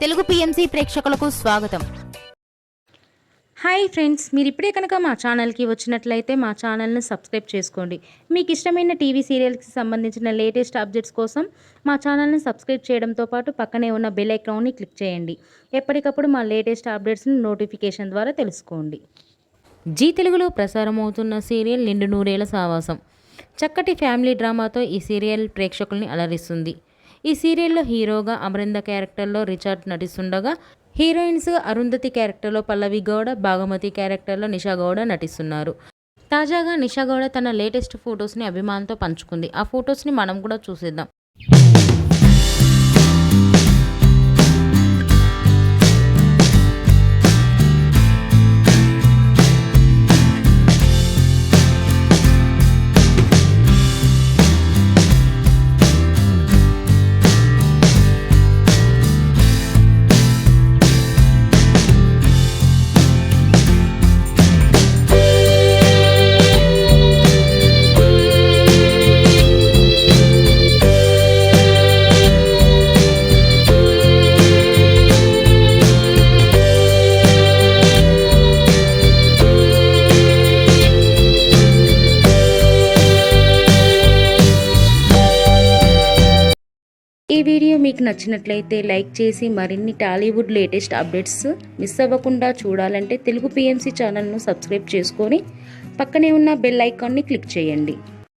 Telugu PMC ప్రేక్షకులకు స్వాగతం. Hi friends, మీరు ఇప్పుడే కనుక మా ఛానల్కి వచ్చినట్లయితే మా ఛానల్ని సబ్స్క్రైబ్ చేసుకోండి. మీకు ఇష్టమైన టీవీ సీరియల్స్కి సంబంధించిన లేటెస్ట్ అప్డేట్స్ కోసం మా ఛానల్ని సబ్స్క్రైబ్ చేయడంతో పాటు పక్కనే ఉన్న బెల్ ఐకాన్ని క్లిక్ చేయండి. ఎప్పటికప్పుడు మా లేటెస్ట్ అప్డేట్స్ని నోటిఫికేషన్ ద్వారా తెలుసుకోండి. జీ తెలుగులో ప్రసారమవుతున్న సీరియల్ నిండు నూరేళ్ల సావాసం. చక్కటి ఫ్యామిలీ డ్రామాతో ఈ సీరియల్ ప్రేక్షకుల్ని అలరిస్తుంది. ఈ సీరియల్లో హీరోగా అమరింద క్యారెక్టర్లో రిచర్డ్ నటిస్తుండగా, హీరోయిన్స్ అరుంధతి క్యారెక్టర్లో పల్లవి గౌడ, భాగమతి క్యారెక్టర్లో నిషా గౌడ నటిస్తున్నారు. తాజాగా నిషా గౌడ తన లేటెస్ట్ ఫొటోస్ని అభిమానులతో పంచుకుంది. ఆ ఫొటోస్ని మనం కూడా చూసేద్దాం. ఈ వీడియో మీకు నచ్చినట్లయితే లైక్ చేసి మరిన్ని టాలీవుడ్ లేటెస్ట్ అప్డేట్స్ మిస్ అవ్వకుండా చూడాలంటే తెలుగు పిఎంసి ఛానల్ను సబ్స్క్రైబ్ చేసుకొని పక్కనే ఉన్న బెల్ ఐకాన్ని క్లిక్ చేయండి.